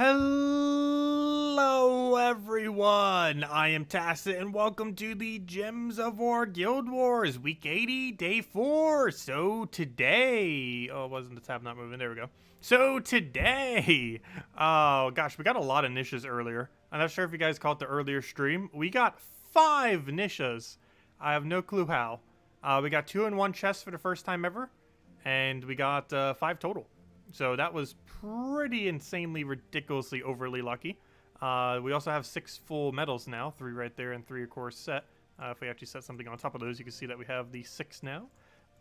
Hello everyone, I am Tacet and welcome to the Gems of War Guild Wars Week 80, Day 4. So today, oh it wasn't the tab not moving, there we go. So today, oh gosh, we got a lot of niches earlier. I'm not sure if you guys caught the earlier stream. We got 5 niches. I have no clue how. We got 2 in 1 chest for the first time ever, and we got 5 total. So that was pretty insanely, ridiculously, overly lucky. We also have 6 full medals now, 3 right there and 3 of course set. If we actually set something on top of those, you can see that we have the 6 now.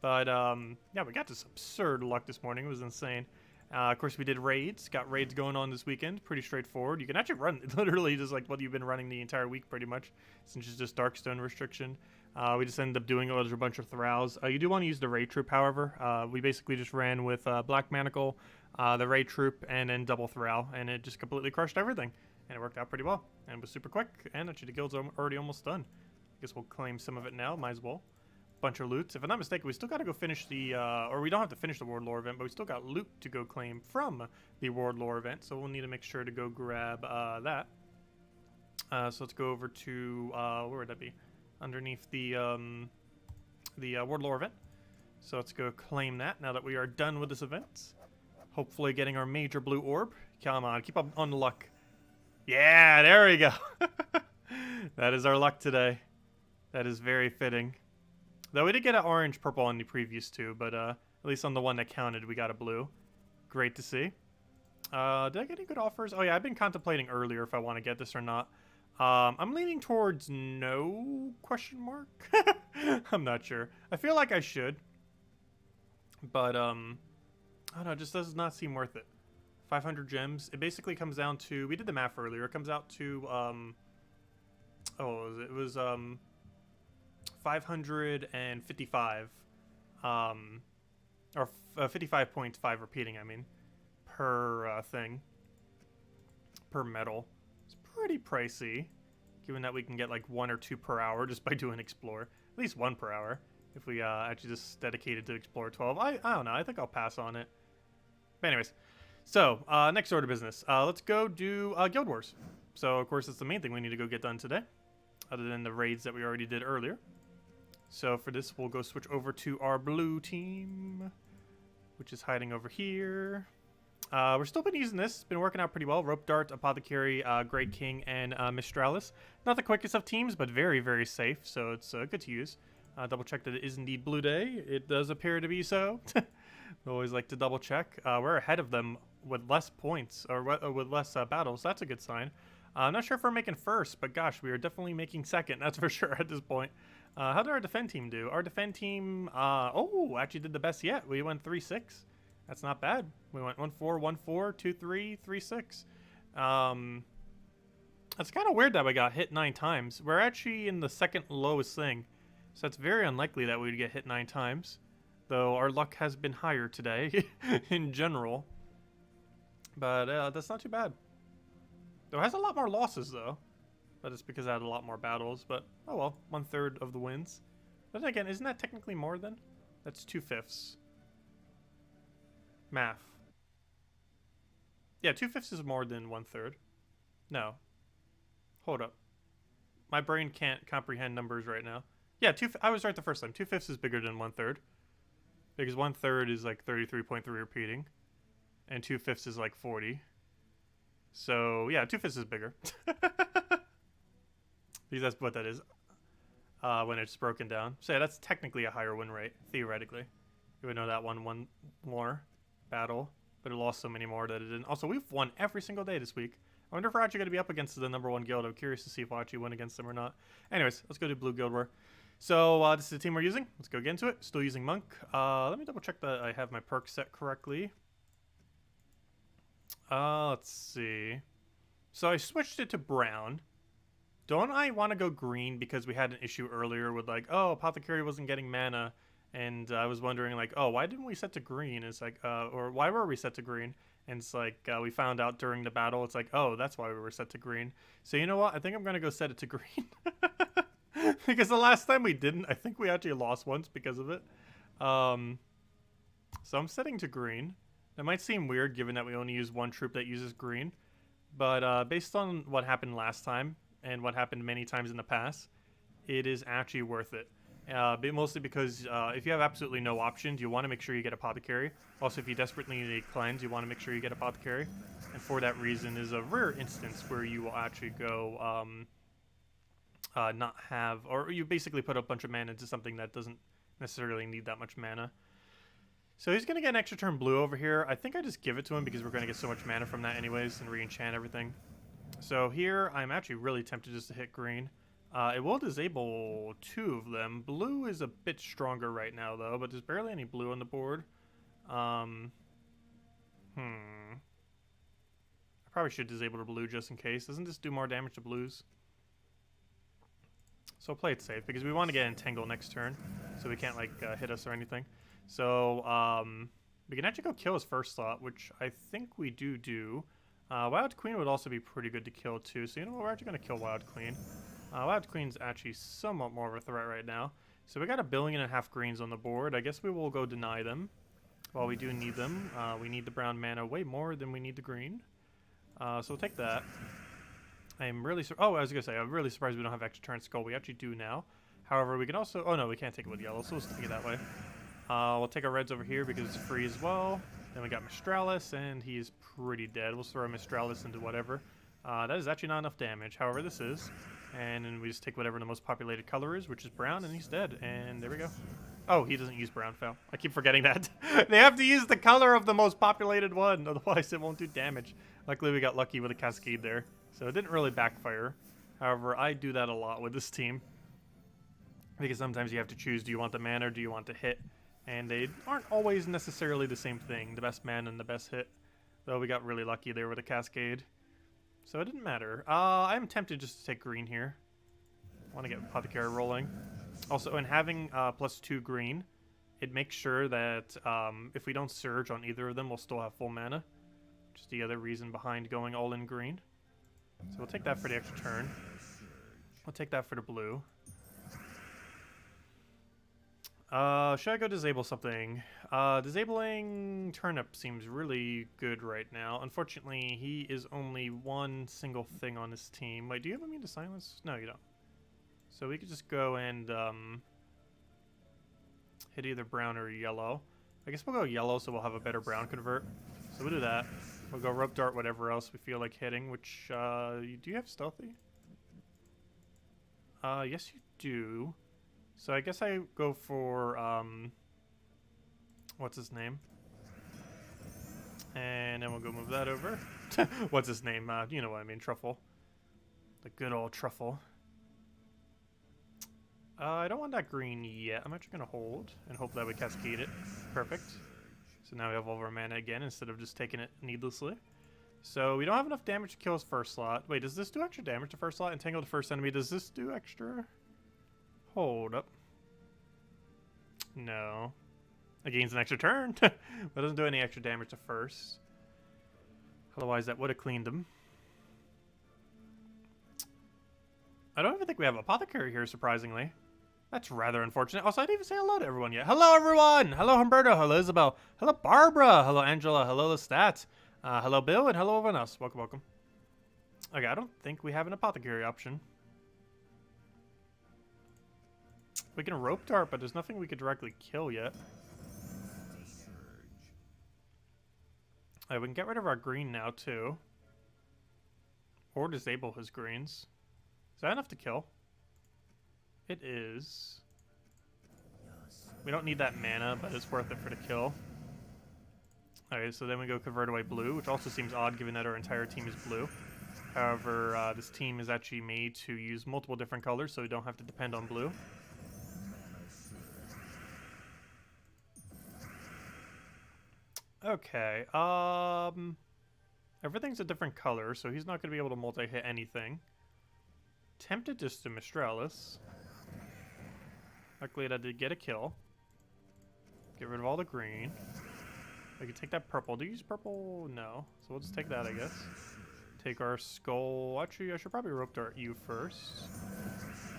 But yeah, we got this absurd luck this morning. It was insane. Of course, we did raids. Got raids going on this weekend. Pretty straightforward. You can actually run literally just like what you've been running the entire week pretty much, since it's just Darkstone restriction. We just ended up doing a bunch of thralls. You do want to use the raid troop, however. We basically just ran with Black Manacle, the raid troop, and then double thrall, and it just completely crushed everything. And it worked out pretty well, and it was super quick. And actually, the guild's already almost done. I guess we'll claim some of it now. Might as well. Bunch of loot. If I'm not mistaken, we still got to go finish the, or we don't have to finish the World Lore event, but we still got loot to go claim from the World Lore event. So we'll need to make sure to go grab that. So let's go over to where would that be? Underneath the World Lore event. So let's go claim that now that we are done with this event. Hopefully getting our major blue orb. Come on, keep up on the luck. Yeah, there we go. That is our luck today. That is very fitting. Though we did get an orange purple on the previous 2, but at least on the one that counted, we got a blue. Great to see. Did I get any good offers? Oh yeah, I've been contemplating earlier if I want to get this or not. I'm leaning towards no, question mark. I'm not sure. I feel like I should. But, I don't know, it just does not seem worth it. 500 gems. It basically comes down to, we did the math earlier, it comes out to, it was 555, or 55.5 repeating, I mean, per thing, per medal. It's pretty pricey, given that we can get like 1 or 2 per hour just by doing Explore. At least 1 per hour, if we actually just dedicated to Explore 12. I don't know, I think I'll pass on it. But anyways, so, next order of business. Let's go do Guild Wars. So, of course, that's the main thing we need to go get done today, other than the raids that we already did earlier. So, for this, we'll go switch over to our blue team, which is hiding over here. We're still been using this. It's been working out pretty well. Rope Dart, Apothecary, Great King, and Mistralis. Not the quickest of teams, but very, very safe, so it's good to use. Double check that it is indeed Blue Day. It does appear to be so. We always like to double check. We're ahead of them with less points, or with less battles. That's a good sign. I'm not sure if we're making first, but gosh, we are definitely making second. That's for sure at this point. How did our defend team do? Our defend team, actually did the best yet. We went 3-6. That's not bad. We went 1-4, 1-4, 2-3, 3-6. That's kind of weird that we got hit 9 times. We're actually in the second lowest thing, so it's very unlikely that we would get hit 9 times. Though our luck has been higher today, in general. But that's not too bad. Though it has a lot more losses, though. But it's because I had a lot more battles. But, oh well, 1/3 of the wins. But then again, isn't that technically more then? That's 2/5. Math. Yeah, 2/5 is more than 1/3. No. Hold up. My brain can't comprehend numbers right now. Yeah, I was right the first time. 2/5 is bigger than 1/3. Because 1/3 is like 33.3 repeating. And 2/5 is like 40. So, yeah, 2/5 is bigger. Because that's what that is when it's broken down. So, yeah, that's technically a higher win rate, theoretically. You would know that one more battle. But it lost so many more that it didn't. Also, we've won every single day this week. I wonder if we're actually going to be up against the #1 guild. I'm curious to see if we'll actually win against them or not. Anyways, let's go to Blue Guild War. So, this is the team we're using. Let's go get into it. Still using Monk. Let me double check that I have my perks set correctly. Let's see. So, I switched it to brown. Don't I want to go green because we had an issue earlier with like, oh, Apothecary wasn't getting mana. And I was wondering like, oh, why didn't we set to green? It's like, or why were we set to green? And it's like, we found out during the battle. It's like, oh, that's why we were set to green. So, you know what? I think I'm going to go set it to green. Because the last time we didn't, I think we actually lost once because of it. So I'm setting to green. That might seem weird given that we only use one troop that uses green. But based on what happened last time and what happened many times in the past, it is actually worth it. Mostly because if you have absolutely no options, you want to make sure you get Apothecary. Also, if you desperately need a cleanse, you want to make sure you get Apothecary. And for that reason is a rare instance where you will actually go not have, or you basically put a bunch of mana into something that doesn't necessarily need that much mana. So he's going to get an extra turn blue over here. I think I just give it to him because we're going to get so much mana from that anyways and re-enchant everything. So here, I'm actually really tempted just to hit green. It will disable 2 of them. Blue is a bit stronger right now, though, but there's barely any blue on the board. I probably should disable the blue just in case. Doesn't this do more damage to blues? So play it safe, because we want to get Entangle next turn, so we can't, like, hit us or anything. So, we can actually go kill his first slot, which I think we do. Wild Queen would also be pretty good to kill, too. So, you know what? We're actually going to kill Wild Queen. Wild Queen's actually somewhat more of a threat right now. So, we got 1.5 billion greens on the board. I guess we will go deny them. While we do need them, we need the brown mana way more than we need the green. So, we'll take that. I'm really I was going to say, I'm really surprised we don't have extra turn skull. We actually do now. However, we can also... Oh, no, we can't take it with yellow, so we'll take it that way. We'll take our reds over here because it's free as well. Then we got Mistralis, and he's pretty dead. We'll throw Mistralis into whatever. That is actually not enough damage. However, this is. And then we just take whatever the most populated color is, which is brown, and he's dead. And there we go. Oh, he doesn't use brown, fail. I keep forgetting that. They have to use the color of the most populated one, otherwise it won't do damage. Luckily, we got lucky with a Cascade there. So it didn't really backfire. However, I do that a lot with this team. Because sometimes you have to choose, do you want the mana or do you want to hit? And they aren't always necessarily the same thing, the best mana and the best hit. Though we got really lucky there with a Cascade. So it didn't matter. I'm tempted just to take green here. I want to get Apothecary rolling. Also, in having +2 green, it makes sure that if we don't surge on either of them, we'll still have full mana. Which is the other reason behind going all in green. So we'll take that for the extra turn. We'll take that for the blue. Should I go disable something? Disabling Turnip seems really good right now. Unfortunately, he is only one single thing on his team. Wait, do you have immune to silence? No, you don't. So we could just go and hit either brown or yellow. I guess we'll go yellow so we'll have a better brown convert. So we'll do that. We'll go Rope Dart, whatever else we feel like hitting, which, do you have Stealthy? Yes you do. So I guess I go for, what's his name? And then we'll go move that over. What's his name? You know what I mean, Truffle. The good old Truffle. I don't want that green yet. I'm actually going to hold and hope that we cascade it. Perfect. So now we have all of our mana again instead of just taking it needlessly. So we don't have enough damage to kill his first slot. Wait, does this do extra damage to first slot? Entangle the first enemy. Does this do extra? Hold up. No. It gains an extra turn. But it doesn't do any extra damage to first. Otherwise, that would have cleaned him. I don't even think we have Apothecary here, surprisingly. That's rather unfortunate. Also, I didn't even say hello to everyone yet. Hello, everyone! Hello, Humberto. Hello, Isabel. Hello, Barbara. Hello, Angela. Hello, Lestat. Hello, Bill. And hello, everyone else. Welcome, welcome. Okay, I don't think we have an Apothecary option. We can Rope Dart, but there's nothing we could directly kill yet. Alright, we can get rid of our green now, too. Or disable his greens. Is that enough to kill? It is. We don't need that mana, but it's worth it for the kill. Alright, so then we go Convert Away Blue, which also seems odd given that our entire team is blue. However, this team is actually made to use multiple different colors, so we don't have to depend on blue. Okay, everything's a different color, so he's not going to be able to multi-hit anything. Tempted just to Mistralis. Luckily, that did get a kill. Get rid of all the green. We can take that purple. Do you use purple? No. So we'll just take that, I guess. Take our skull. Actually, I should probably Rope Dart you first.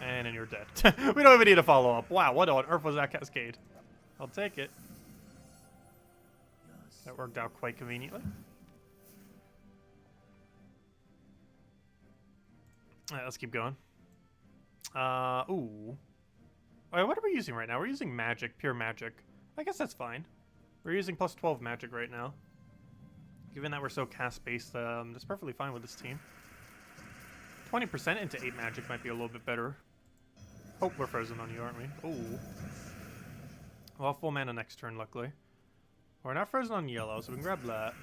And then you're dead. We don't even need a follow-up. Wow, what on earth was that cascade? I'll take it. That worked out quite conveniently. Alright, let's keep going. Ooh. Alright, what are we using right now? We're using magic, pure magic. I guess that's fine. We're using plus 12 magic right now. Given that we're so cast-based, that's perfectly fine with this team. 20% into 8 magic might be a little bit better. Oh, we're frozen on you, aren't we? Ooh. Well, full mana next turn, luckily. We're not frozen on yellow, so we can grab that.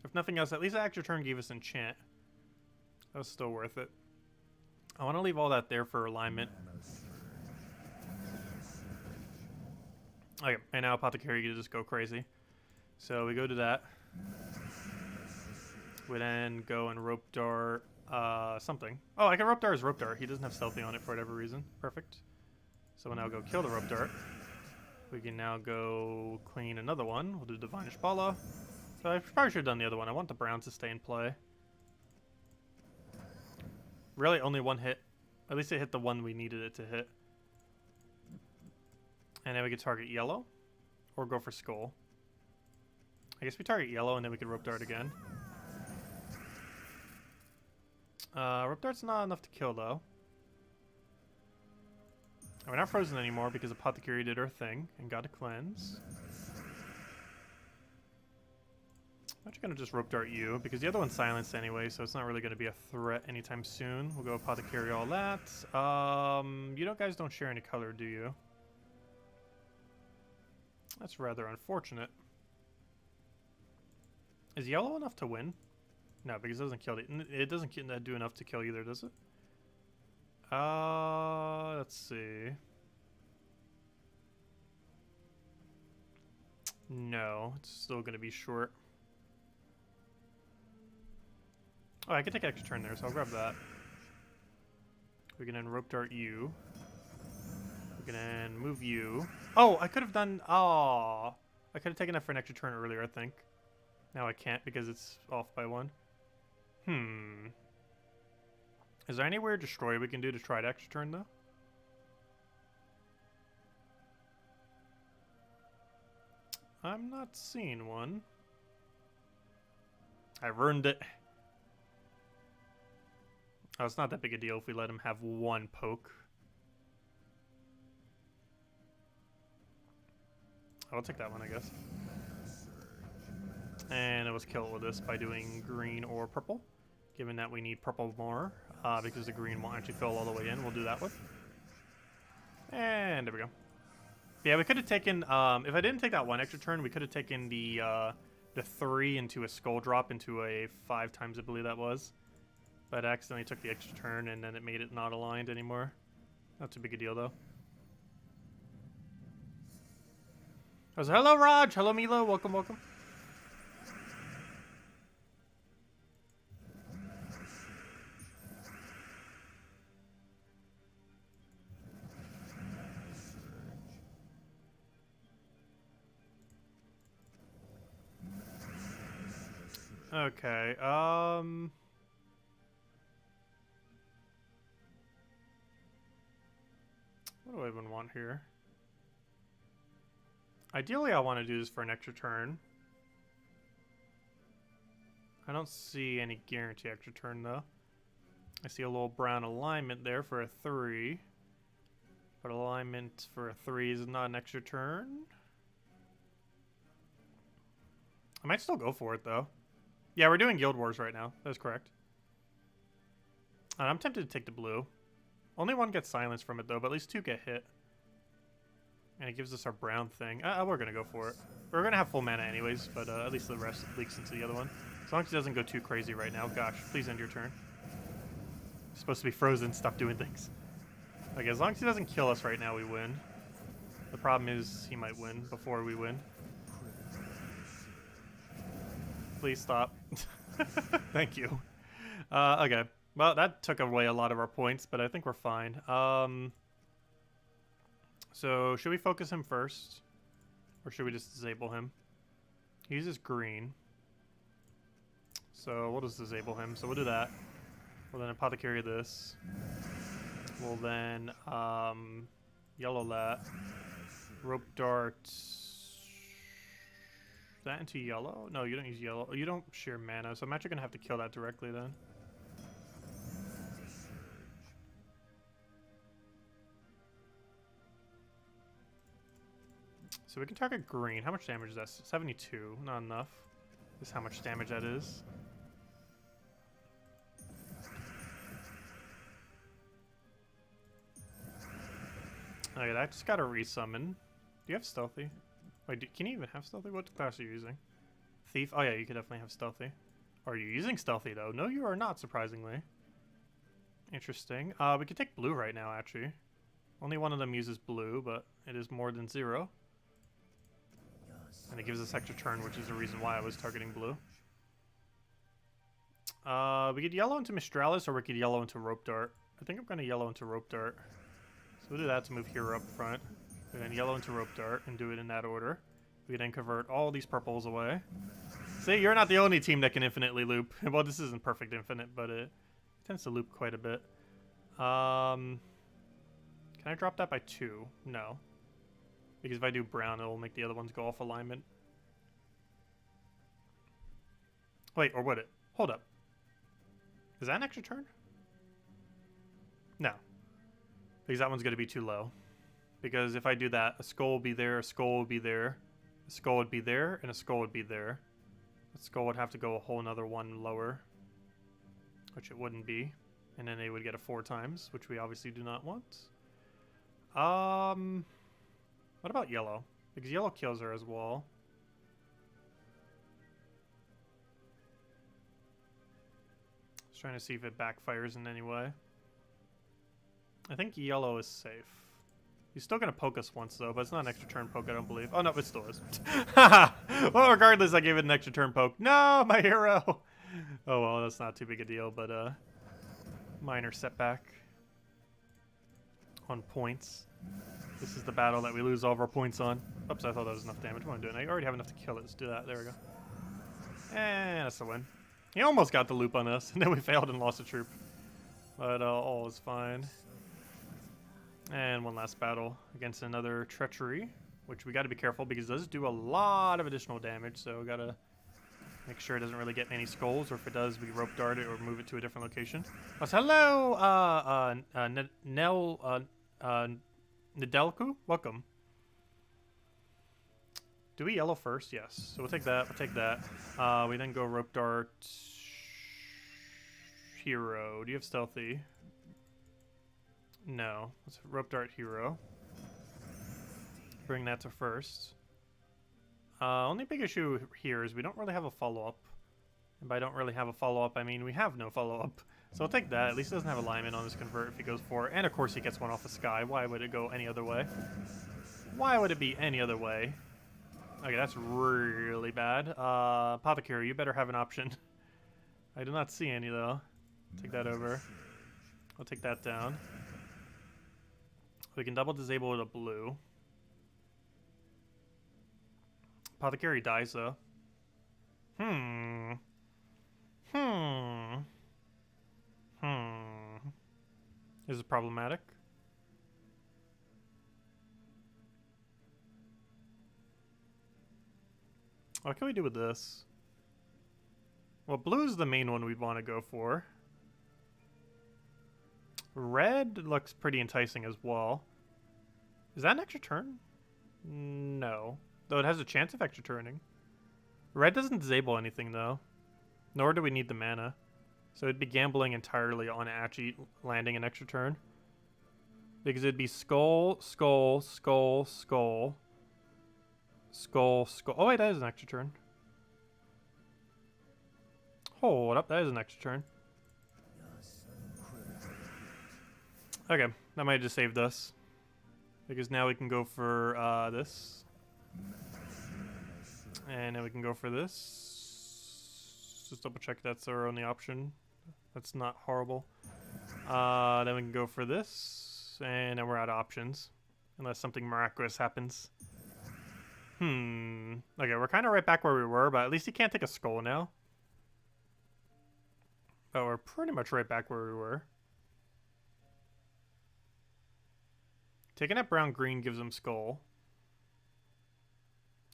If nothing else, at least that extra turn gave us enchant. That was still worth it. I want to leave all that there for alignment. Okay, and now Apothecary can just go crazy. So we go to that. We then go and Rope Dart something. Oh, I can Rope Dart his Rope Dart. He doesn't have Stealthy on it for whatever reason. Perfect. So we'll now go kill the Rope Dart. We can now go clean another one. We'll do Divine Ishpala. So I probably should have done the other one. I want the brown to stay in play. Really, only one hit. At least it hit the one we needed it to hit. And then we could target yellow. Or go for Skull. I guess we target yellow and then we can Rope Dart again. Rope Dart's not enough to kill, though. And we're not frozen anymore because Apothecary did her thing and got a cleanse. I'm actually going to just Rope Dart you because the other one's silenced anyway, so it's not really going to be a threat anytime soon. We'll go Apothecary all that. You guys don't share any color, do you? That's rather unfortunate. Is yellow enough to win? No, because it doesn't kill it doesn't do enough to kill either, does it? Let's see. No, it's still going to be short. Oh, I can take an extra turn there, so I'll grab that. We can then Rope Dart you. We can then move you. Oh, I could have done... Oh, I could have taken that for an extra turn earlier, I think. Now I can't because it's off by 1. Is there any weird destroy we can do to try to extra turn, though? I'm not seeing one. I ruined it. Oh, it's not that big a deal if we let him have one poke. I'll take that one, I guess. And it was killed with this by doing green or purple. Given that we need purple more, because the green won't actually fill all the way in, we'll do that with. And there we go. Yeah, we could have taken, if I didn't take that one extra turn, we could have taken the 3 into a skull drop into a 5 times, I believe that was. But I accidentally took the extra turn and then it made it not aligned anymore. Not too big a deal though. I was, hello Raj, hello Milo, welcome, welcome. Okay, what do I even want here? Ideally, I want to do this for an extra turn. I don't see any guarantee extra turn, though. I see a little brown alignment there for a 3. But alignment for a 3 is not an extra turn. I might still go for it, though. Yeah, we're doing Guild Wars right now. That's correct. And I'm tempted to take the blue. Only one gets silenced from it, though, but at least 2 get hit. And it gives us our brown thing. We're going to go for it. We're going to have full mana anyways, but at least the rest leaks into the other one. As long as it doesn't go too crazy right now. Gosh, please end your turn. It's supposed to be frozen. Stop doing things. Okay, as long as he doesn't kill us right now, we win. The problem is he might win before we win. Please stop. Thank you. Okay. Well, that took away a lot of our points, but I think we're fine. So, should we focus him first? Or should we just disable him? He uses green. So, we'll just disable him. So, we'll do that. We'll then Apothecary this. We'll then yellow that. Rope Dart... that into yellow? No, you don't use yellow. You don't share mana, so I'm actually going to have to kill that directly then. So we can target green. How much damage is that? 72. Not enough. This is how much damage that is. Okay, that just got a resummon. Do you have stealthy? Wait, can you even have stealthy? What class are you using? Thief? Oh yeah, you could definitely have stealthy. Are you using stealthy though? No, you are not, surprisingly. Interesting. We could take blue right now, actually. Only one of them uses blue, but it is more than 0. And it gives us extra turn, which is the reason why I was targeting blue. We could yellow into Mistralis, or we could yellow into Rope Dart. I think I'm going to yellow into Rope Dart. So we'll do that to move hero up front. And then yellow into Rope Dart and do it in that order. We can then convert all these purples away. See, you're not the only team that can infinitely loop. Well, this isn't perfect infinite, but it tends to loop quite a bit. Can I drop that by 2? No. Because if I do brown, it will make the other ones go off alignment. Wait, or would it? Hold up. Is that an extra turn? No. Because that one's going to be too low. Because if I do that, a skull will be there, a skull would be there, a skull would be there, and a skull would be there. The skull would have to go a whole nother one lower. Which it wouldn't be. And then they would get a 4 times, which we obviously do not want. What about yellow? Because yellow kills her as well. Just trying to see if it backfires in any way. I think yellow is safe. He's still going to poke us once, though, but it's not an extra turn poke, I don't believe. Oh, no, it still is. Well, regardless, I gave it an extra turn poke. No, my hero! Oh, well, that's not too big a deal, but minor setback. On points. This is the battle that we lose all of our points on. Oops, I thought that was enough damage. What am I doing? I already have enough to kill it. Let's do that. There we go. And that's the win. He almost got the loop on us, and then we failed and lost a troop. But all is fine. And one last battle against another treachery, which we got to be careful because it does do a lot of additional damage. So we got to make sure it doesn't really get any skulls, or if it does, we rope dart it or move it to a different location. Oh, so hello, Nedelku? Welcome. Do we yellow first? Yes. So we'll take that. We'll take that. We then go rope dart. Hero. Do you have stealthy? No. Let's rope dart hero. Bring that to first. Only big issue here is we don't really have a follow-up. And by don't really have a follow-up, I mean we have no follow-up. So I'll take that. At least it doesn't have alignment on this convert if he goes for it. And of course he gets one off the sky. Why would it go any other way? Why would it be any other way? Okay, that's really bad. Apothecary, you better have an option. I do not see any though. Take that over. I'll take that down. We can double disable with a blue. Apothecary dies though. Is it problematic? What can we do with this? Well, blue's the main one we'd want to go for. Red looks pretty enticing as well. Is that an extra turn? No. Though it has a chance of extra turning. Red doesn't disable anything though. Nor do we need the mana. So it'd be gambling entirely on actually landing an extra turn. Because it'd be skull, skull, skull, skull. Skull, skull. Oh wait, that is an extra turn. Hold up, that is an extra turn. Okay, that might have just saved us. Because now we can go for this. And then we can go for this. Just double check that's our only option. That's not horrible. Then we can go for this. And then we're out of options. Unless something miraculous happens. Okay, we're kind of right back where we were, but at least he can't take a skull now. But we're pretty much right back where we were. Taking that brown-green gives him skull.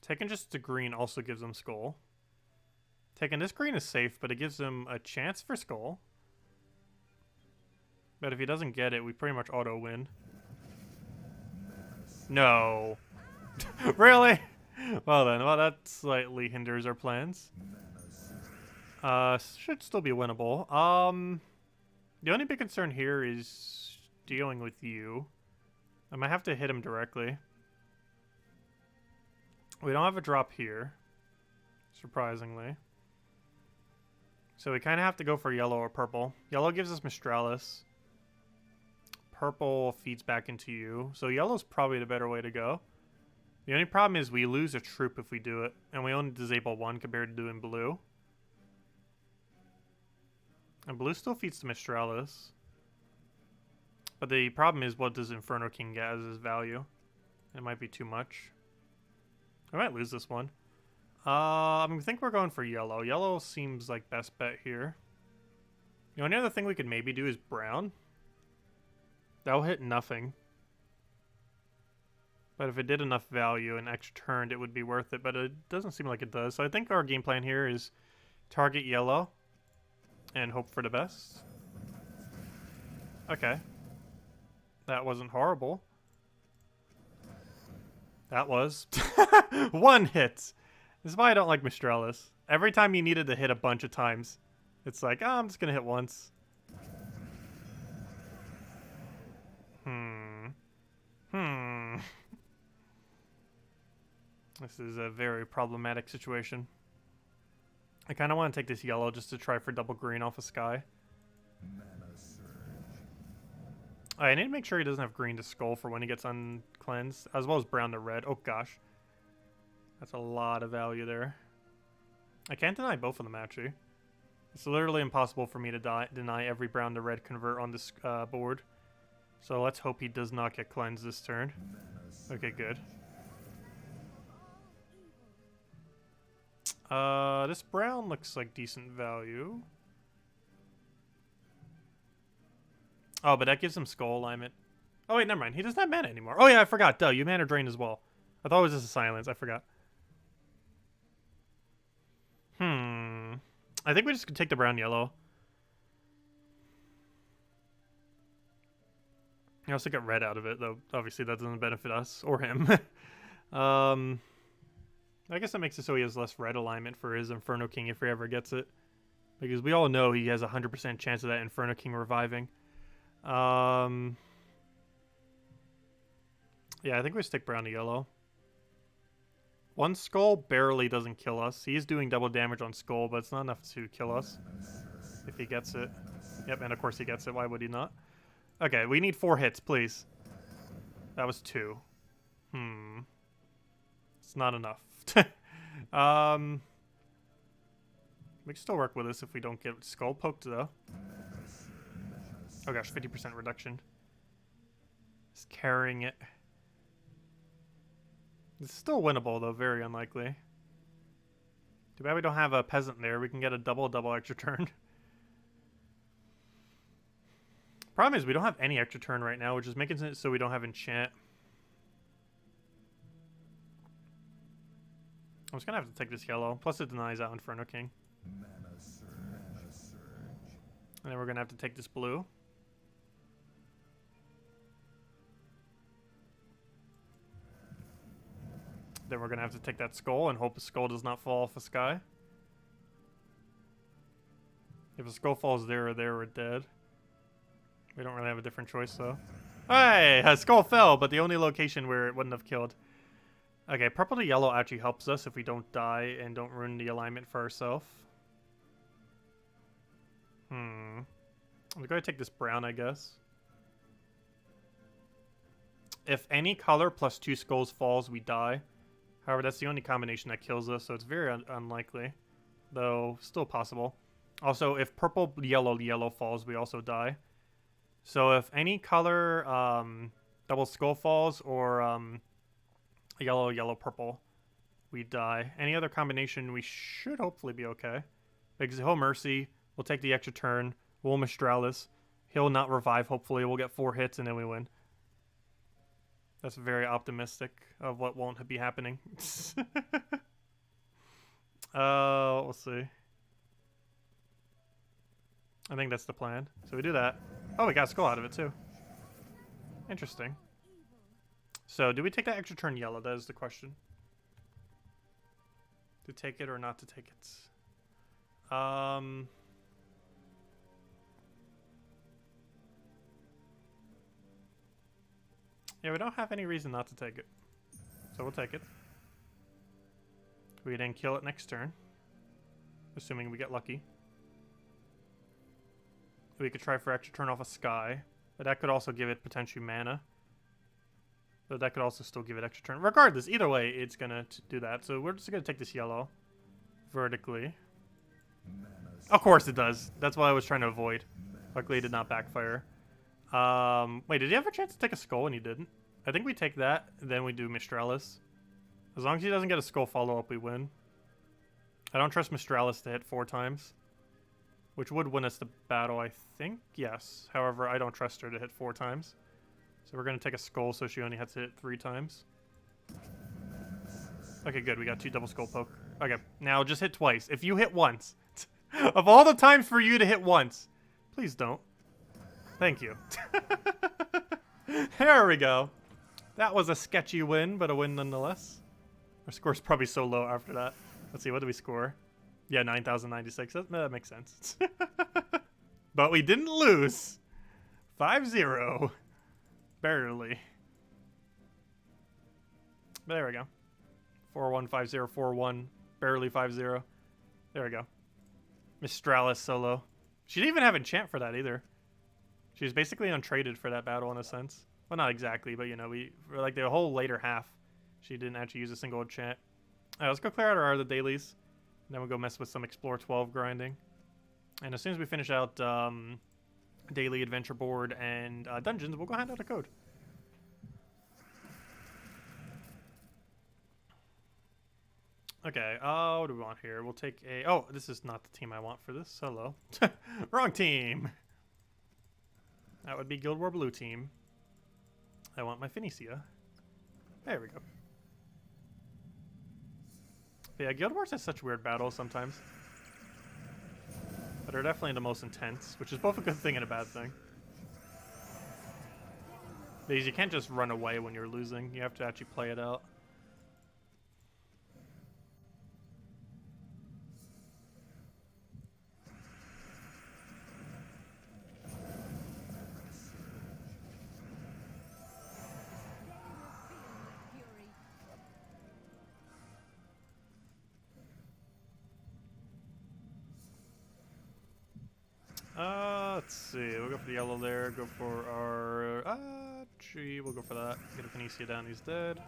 Taking just the green also gives him skull. Taking this green is safe, but it gives him a chance for skull. But if he doesn't get it, we pretty much auto-win. No. Really? Well then, well that slightly hinders our plans. Should still be winnable. The only big concern here is dealing with you. I might have to hit him directly. We don't have a drop here, surprisingly. So we kind of have to go for yellow or purple. Yellow gives us Mistralis. Purple feeds back into you. So yellow's probably the better way to go. The only problem is we lose a troop if we do it. And we only disable one compared to doing blue. And blue still feeds to Mistralis. But the problem is, what does Inferno King get as his value? It might be too much. I might lose this one. I think we're going for yellow. Yellow seems like best bet here. The only other thing we could maybe do is brown. That'll hit nothing. But if it did enough value and extra turned, it would be worth it. But it doesn't seem like it does. So I think our game plan here is target yellow and hope for the best. Okay. That wasn't horrible. That was. One hit. This is why I don't like Mistralis. Every time you needed to hit a bunch of times, it's like, oh, I'm just going to hit once. This is a very problematic situation. I kind of want to take this yellow just to try for double green off of Sky. I need to make sure he doesn't have green to skull for when he gets uncleansed, as well as brown to red. Oh gosh. That's a lot of value there. I can't deny both of them, actually. It's literally impossible for me to deny every brown to red convert on this board. So let's hope he does not get cleansed this turn. Okay, good. This brown looks like decent value. Oh, but that gives him skull alignment. Oh wait, never mind. He doesn't have mana anymore. Oh yeah, I forgot. Duh, you mana drain as well. I thought it was just a silence. I forgot. I think we just could take the brown yellow. You also get red out of it, though obviously that doesn't benefit us or him. I guess that makes it so he has less red alignment for his Inferno King if he ever gets it. Because we all know he has a 100% chance of that Inferno King reviving. Yeah, I think we stick brown to yellow. One skull barely doesn't kill us. He's doing double damage on skull, but it's not enough to kill us if he gets it. Yep, and of course he gets it. Why would he not? Okay, we need 4 hits, please. That was 2. It's not enough. We can still work with this if we don't get skull poked, though. Oh gosh, 50% reduction. Just carrying it. It's still winnable, though. Very unlikely. Too bad we don't have a peasant there. We can get a double extra turn. Problem is we don't have any extra turn right now, which is making it so we don't have enchant. I'm just gonna have to take this yellow. Plus it denies out Inferno King. And then we're gonna have to take this blue. Then we're gonna have to take that skull and hope a skull does not fall off the sky. If a skull falls there or there, we're dead. We don't really have a different choice, though. Hey, a skull fell, but the only location where it wouldn't have killed. Okay, purple to yellow actually helps us if we don't die and don't ruin the alignment for ourselves. I'm going to take this brown, I guess. If any color plus 2 skulls falls, we die. However, that's the only combination that kills us, so it's very unlikely. Though, still possible. Also, if purple, yellow falls, we also die. So if any color double skull falls or yellow, purple, we die. Any other combination, we should hopefully be okay. Because he'll Mercy, we'll take the extra turn, we'll Mistralis, he'll not revive, hopefully, we'll get 4 hits and then we win. That's very optimistic of what won't be happening. We'll see. I think that's the plan. So we do that. Oh, we got a skull out of it too. Interesting. So, do we take that extra turn yellow? That is the question. To take it or not to take it? Yeah, we don't have any reason not to take it. So we'll take it. We then kill it next turn. Assuming we get lucky. We could try for extra turn off a Sky. But that could also give it potentially mana. But that could also still give it extra turn. Regardless, either way, it's going to do that. So we're just going to take this yellow. Vertically. Of course it does. That's what I was trying to avoid. Luckily it did not backfire. Wait, did he have a chance to take a skull and he didn't? I think we take that, then we do Mistralis. As long as he doesn't get a skull follow-up, we win. I don't trust Mistralis to hit 4 times. Which would win us the battle, I think. Yes. However, I don't trust her to hit 4 times. So we're going to take a skull so she only has to hit 3 times. Okay, good. We got 2 double skull poke. Okay, now just hit twice. If you hit once. Of all the times for you to hit once. Please don't. Thank you. There we go. That was a sketchy win, but a win nonetheless. Our score's probably so low after that. Let's see, what do we score? Yeah, 9,096. That makes sense. But we didn't lose. 5-0. Barely. But there we go. 4-1, 5-0, 4-1. Barely 5-0. There we go. Mistralis solo. She didn't even have enchant for that either. She was basically untraded for that battle in a sense. Well, not exactly, but you know, for like the whole later half, she didn't actually use a single enchant. Alright, let's go clear out our other dailies. And then we'll go mess with some Explore 12 grinding. And as soon as we finish out daily adventure board and dungeons, we'll go hand out a code. Okay, what do we want here? We'll take a... Oh, this is not the team I want for this. Hello. Wrong team. That would be Guild War Blue team. I want my Phoenicia. There we go. But yeah, Guild Wars has such weird battles sometimes. But they're definitely the most intense, which is both a good thing and a bad thing. Because you can't just run away when you're losing. You have to actually play it out. Let's see. We'll go for the yellow there. Go for our tree. We'll go for that. Get a Phoenicia down. He's dead.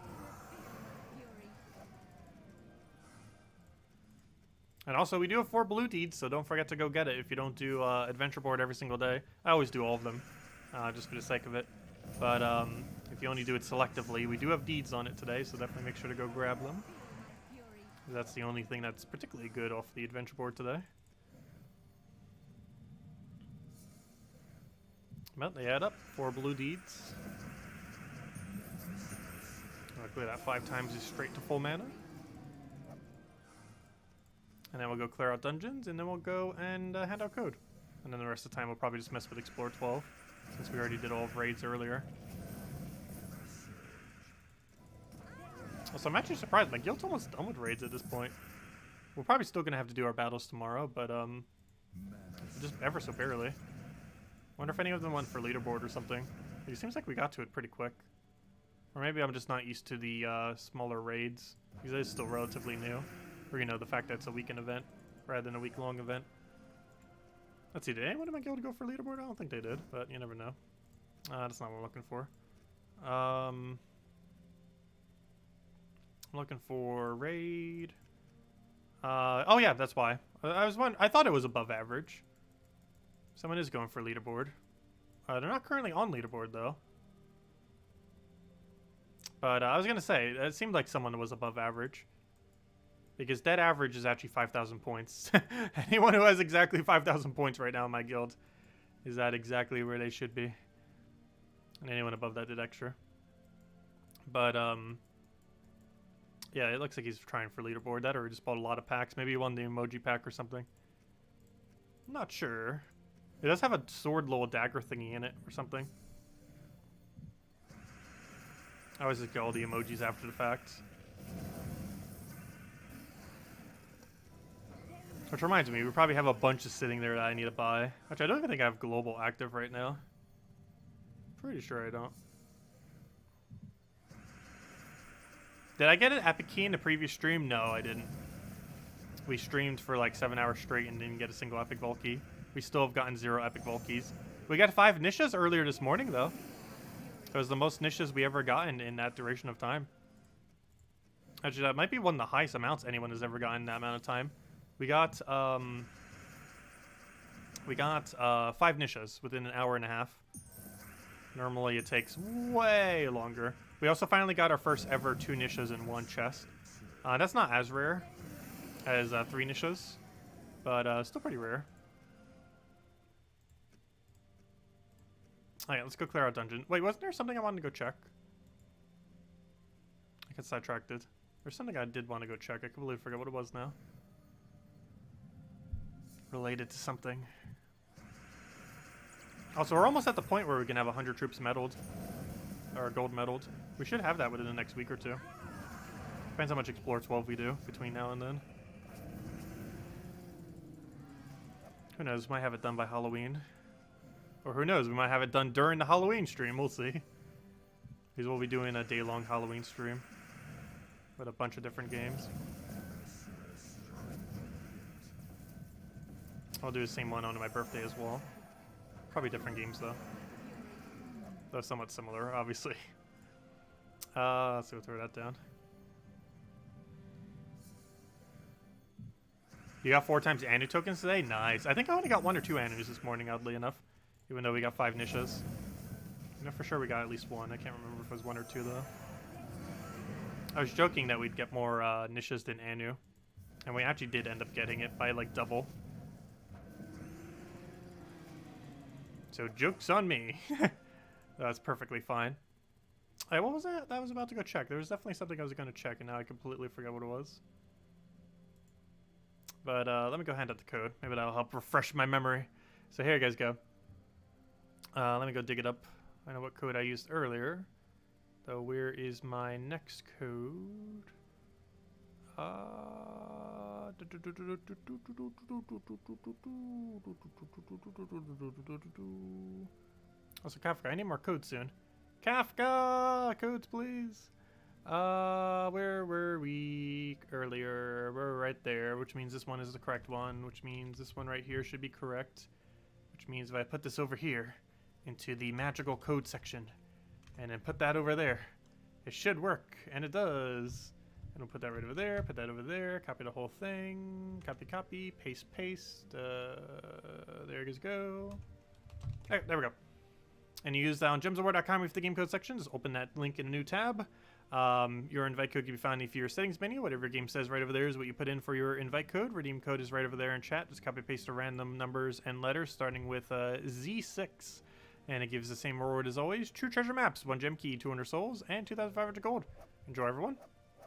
And also, we do have 4 blue deeds, so don't forget to go get it if you don't do adventure board every single day. I always do all of them, just for the sake of it. But if you only do it selectively, we do have deeds on it today, so definitely make sure to go grab them. That's the only thing that's particularly good off the adventure board today. Well, they add up. 4 blue deeds. Luckily that 5 times is straight to full mana. And then we'll go clear out dungeons, and then we'll go and hand out code. And then the rest of the time we'll probably just mess with Explore 12, since we already did all of raids earlier. Also, I'm actually surprised. My guild's almost done with raids at this point. We're probably still going to have to do our battles tomorrow, but just ever so barely. Wonder if any of them went for leaderboard or something. It seems like we got to it pretty quick. Or maybe I'm just not used to the smaller raids, because it is still relatively new. Or, you know, the fact that it's a weekend event rather than a week-long event. Let's see, did anyone in my guild go for leaderboard? I don't think they did, but you never know. That's not what I'm looking for. I'm looking for raid. Oh yeah, that's why. I thought it was above average. Someone is going for leaderboard. They're not currently on leaderboard, though. But I was going to say, it seemed like someone was above average. Because dead average is actually 5,000 points. Anyone who has exactly 5,000 points right now in my guild is at exactly where they should be. And anyone above that did extra. But, yeah, it looks like he's trying for leaderboard. That or he just bought a lot of packs. Maybe he won the emoji pack or something. I'm not sure. It does have a sword little dagger thingy in it or something. I always just get all the emojis after the fact. Which reminds me, we probably have a bunch of sitting there that I need to buy. Which I don't even think I have global active right now. Pretty sure I don't. Did I get an epic key in the previous stream? No, I didn't. We streamed for like 7 hours straight and didn't get a single epic vault key. We still have gotten 0 epic vault keys. We got 5 niches earlier this morning, though. It was the most niches we ever gotten in that duration of time. Actually, that might be one of the highest amounts anyone has ever gotten in that amount of time. We got 5 niches within an hour and a half. Normally it takes way longer. We also finally got our first ever 2 niches in 1 chest. That's not as rare as 3 niches, but still pretty rare. Alright, let's go clear out dungeon. Wait, wasn't there something I wanted to go check? I got sidetracked. There's something I did want to go check. I completely forgot what it was now. Related to something. Also, we're almost at the point where we can have 100 troops medaled. Or gold medaled. We should have that within the next week or 2. Depends how much Explore 12 we do between now and then. Who knows, might have it done by Halloween. Or who knows, we might have it done during the Halloween stream, we'll see. Because we'll be doing a day-long Halloween stream. With a bunch of different games. I'll do the same one on my birthday as well. Probably different games though. Though somewhat similar, obviously. Let's go throw that down. You got 4 times Anu tokens today? Nice. I think I only got 1 or 2 Anus this morning, oddly enough. Even though we got 5 niches. I know for sure we got at least 1. I can't remember if it was 1 or 2 though. I was joking that we'd get more niches than Anu. And we actually did end up getting it by like double. So joke's on me. That's perfectly fine. Hey, what was that? That was about to go check. There was definitely something I was going to check, and now I completely forgot what it was. But let me go hand out the code. Maybe that'll help refresh my memory. So here you guys go. Let me go dig it up. I know what code I used earlier. So where is my next code? Also, Kafka, I need more codes soon. Kafka! Codes, please! Where were we earlier? We're right there, which means this one is the correct one, which means this one right here should be correct. Which means if I put this over here into the magical code section and then put that over there, it should work, and it does. And we'll put that right over there, put that over there, copy the whole thing, copy, paste, there you go. There we go. And you use that on gemsofwar.com with the game code section. Just open that link in a new tab. Your invite code can be found in your settings menu. Whatever your game says right over there is what you put in for your invite code. Redeem code is right over there in chat. Just copy paste the random numbers and letters starting with Z6. And it gives the same reward as always. True treasure maps, 1 gem key, 200 souls, and 2,500 gold. Enjoy, everyone.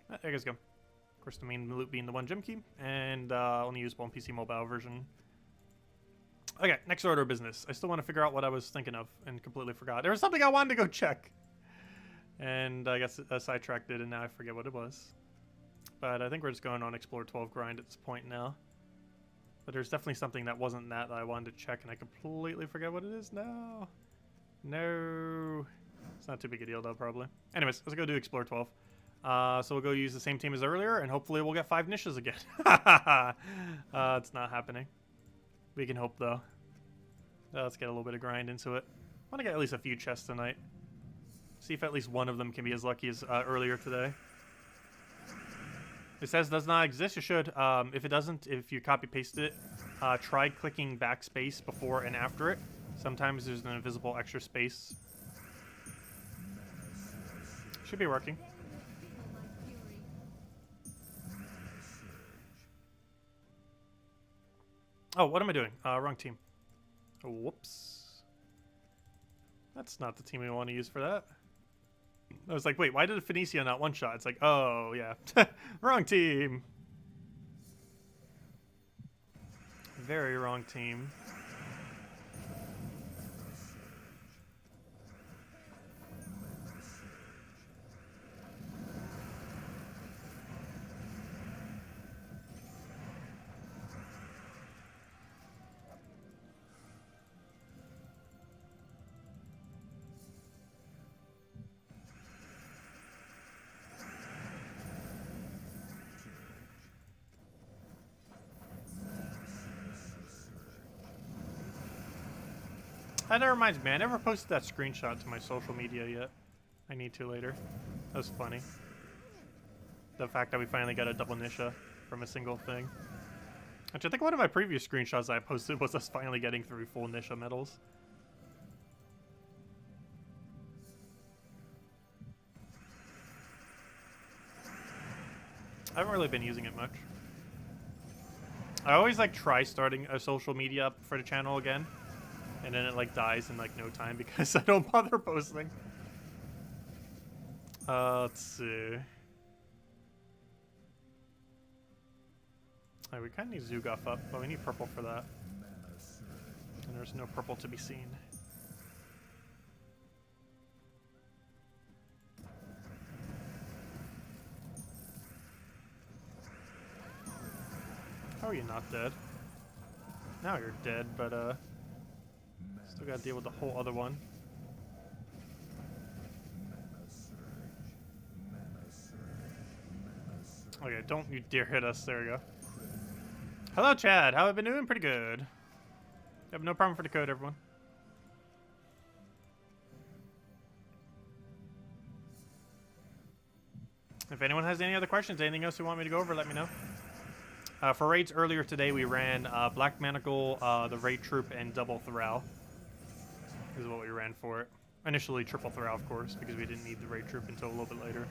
There you guys go. Of course, the main loot being the 1 gem key, and only usable on PC mobile version. Okay, next order of business. I still want to figure out what I was thinking of and completely forgot. There was something I wanted to go check. And I guess I sidetracked it, and now I forget what it was. But I think we're just going on Explore 12 grind at this point now. But there's definitely something that wasn't that I wanted to check, and I completely forget what it is now. No. It's not too big a deal, though, probably. Anyways, let's go do Explore 12. So we'll go use the same team as earlier, and hopefully we'll get 5 niches again. It's not happening. We can hope, though. Let's get a little bit of grind into it. I want to get at least a few chests tonight. See if at least one of them can be as lucky as earlier today. It says does not exist. It should. If it doesn't, if you copy-paste it, try clicking backspace before and after it. Sometimes there's an invisible extra space. Should be working. Oh, what am I doing? Wrong team. Oh, whoops. That's not the team we want to use for that. I was like, wait, why did Phoenicia not one-shot? It's like, oh, yeah. Wrong team. Very wrong team. That reminds me, I never posted that screenshot to my social media yet. I need to later. That was funny. The fact that we finally got a double Nisha from a single thing. Which I think one of my previous screenshots I posted was us finally getting through full Nisha medals. I haven't really been using it much. I always like try starting a social media up for the channel again, and then it like dies in like no time because I don't bother posting. Let's see. Alright, we kind of need Zugoff up, but we need purple for that. And there's no purple to be seen. How are you not dead? Now you're dead, but still gotta deal with the whole other one. Okay, don't you dare hit us. There we go. Hello, Chad. How have I been doing? Pretty good. I have no problem for the code, everyone. If anyone has any other questions, anything else you want me to go over, let me know. For raids earlier today, we ran Black Manacle, the Raid Troop, and Double Thrall. This is what we ran for it. Initially, Triple Thrall, of course, because we didn't need the Raid Troop until a little bit later.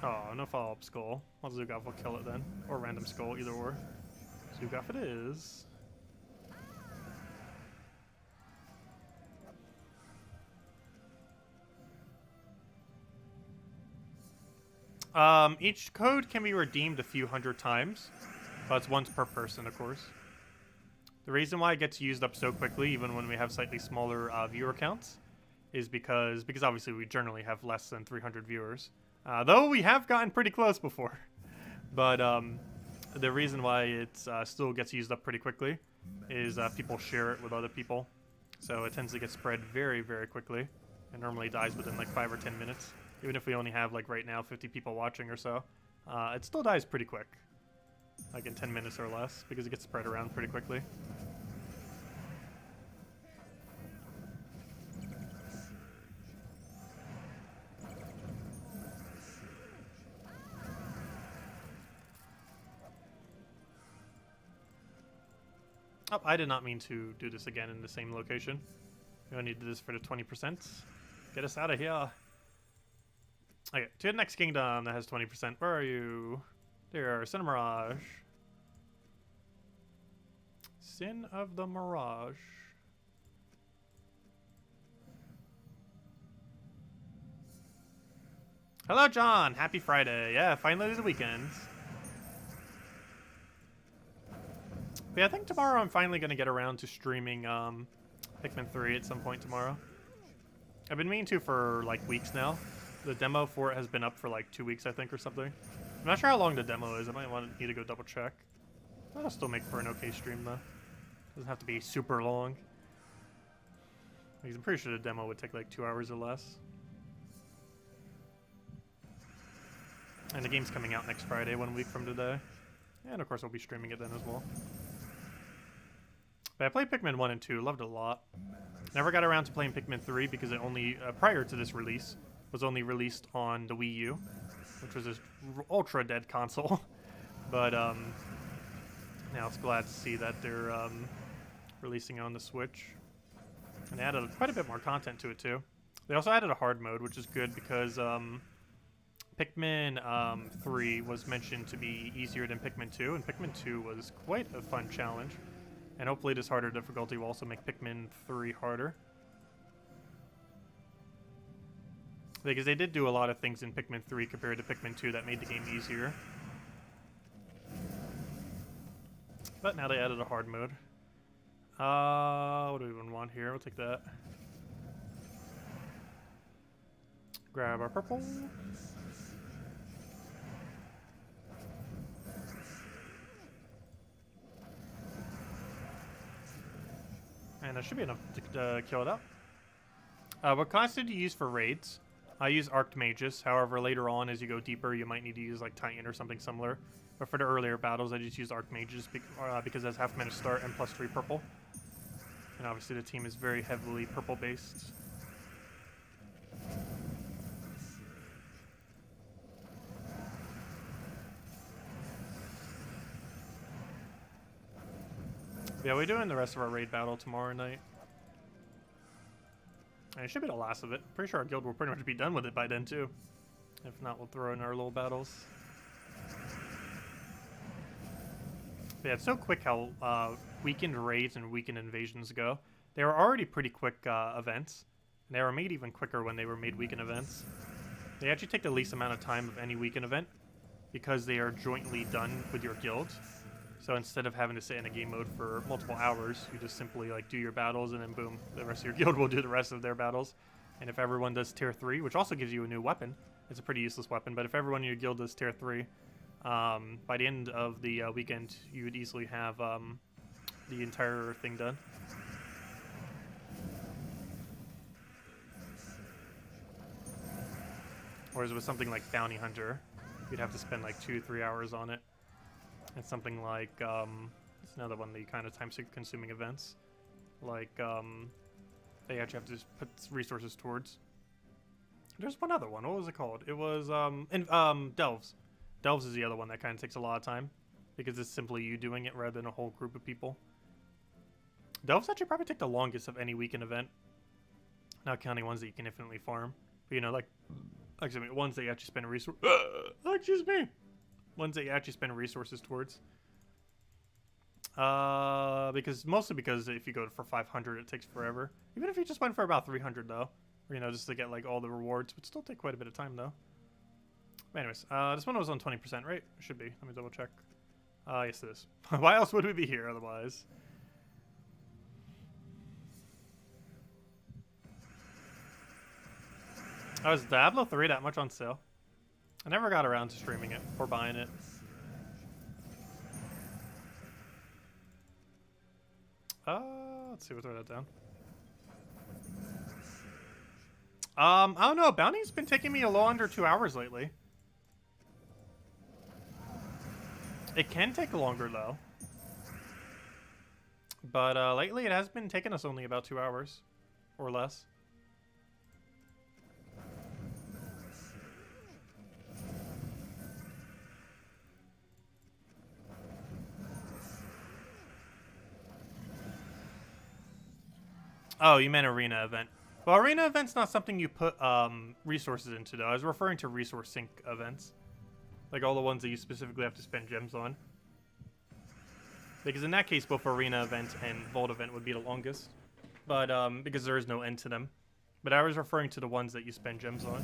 Oh, no follow-up skull. Well, Zugoff will kill it then. Or random skull, either or. Zugoff it is. Each code can be redeemed a few hundred times, but it's once per person, of course. The reason why it gets used up so quickly, even when we have slightly smaller viewer counts, is because obviously we generally have less than 300 viewers. Though we have gotten pretty close before. But the reason why it still gets used up pretty quickly is people share it with other people. So it tends to get spread very, very quickly. It normally dies within like 5 or 10 minutes. Even if we only have, like right now, 50 people watching or so. It still dies pretty quick. Like in 10 minutes or less, because it gets spread around pretty quickly. Oh, I did not mean to do this again in the same location. We only did this for the 20%. Get us out of here. Okay, to the next kingdom that has 20%. Where are you? There, Sin of Mirage. Sin of the Mirage. Hello, John. Happy Friday. Yeah, finally the weekend. But yeah, I think tomorrow I'm finally going to get around to streaming Pikmin 3 at some point tomorrow. I've been meaning to for like weeks now. The demo for it has been up for like 2 weeks, I think, or something. I'm not sure how long the demo is. I might need to go double check. That'll still make for an okay stream, though. Doesn't have to be super long. Because I'm pretty sure the demo would take like 2 hours or less. And the game's coming out next Friday, 1 week from today. And of course, I'll be streaming it then as well. But I played Pikmin 1 and 2, loved it a lot. Never got around to playing Pikmin 3 because it only, prior to this release, was only released on the Wii U, which was this ultra dead console. But now it's glad to see that they're releasing it on the Switch. And they added quite a bit more content to it too. They also added a hard mode, which is good because Pikmin 3 was mentioned to be easier than Pikmin 2, and Pikmin 2 was quite a fun challenge. And hopefully this harder difficulty will also make Pikmin 3 harder. Because they did do a lot of things in Pikmin 3 compared to Pikmin 2 that made the game easier. But now they added a hard mode. What do we even want here? We'll take that. Grab our purple. And that should be enough to kill it up. What constant do you use for raids? I use Archmages. However, later on, as you go deeper, you might need to use like Titan or something similar. But for the earlier battles, I just use Archmages because that's half mana start and +3 purple. And obviously, the team is very heavily purple based. Yeah, we're doing the rest of our raid battle tomorrow night. And it should be the last of it. Pretty sure our guild will pretty much be done with it by then, too. If not, we'll throw in our little battles. But yeah, it's so quick how weekend raids and weekend invasions go. They were already pretty quick events. And they were made even quicker when they were made weekend events. They actually take the least amount of time of any weekend event because they are jointly done with your guild. So instead of having to sit in a game mode for multiple hours, you just simply like do your battles and then boom, the rest of your guild will do the rest of their battles. And if everyone does tier 3, which also gives you a new weapon, it's a pretty useless weapon, but if everyone in your guild does tier 3, by the end of the weekend, you would easily have the entire thing done. Whereas with something like Bounty Hunter, you'd have to spend like 2-3 hours on it. And something like, it's another one of the kind of time-consuming events. Like, they actually have to just put resources towards. There's one other one. What was it called? It was, Delves. Delves is the other one that kind of takes a lot of time. Because it's simply you doing it rather than a whole group of people. Delves actually probably take the longest of any weekend event. Not counting ones that you can infinitely farm. But, you know, like, excuse me, ones that you actually spend resources... excuse me! Ones that you actually spend resources towards. Mostly because if you go for 500, it takes forever. Even if you just went for about 300, though. Or, you know, just to get, like, all the rewards. Would still take quite a bit of time, though. But anyways, this one was on 20%, right? It should be. Let me double check. Yes, it is. Why else would we be here, otherwise? Oh, is Diablo 3 that much on sale? I never got around to streaming it or buying it. Let's see, we'll throw that down. I don't know. Bounty's been taking me a little under 2 hours lately. It can take longer, though. But lately it has been taking us only about 2 hours or less. Oh, you meant arena event. Well, arena event's not something you put resources into, though. I was referring to resource sink events. Like all the ones that you specifically have to spend gems on. Because in that case, both arena event and vault event would be the longest. But, because there is no end to them. But I was referring to the ones that you spend gems on.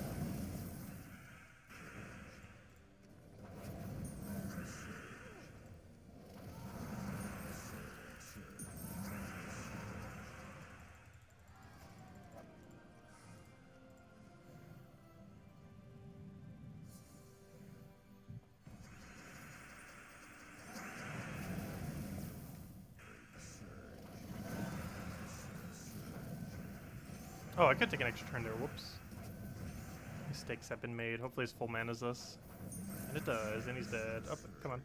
Oh, I could take an extra turn there. Whoops. Mistakes have been made. Hopefully his full mana's us. And it does, and he's dead. Oh, come on.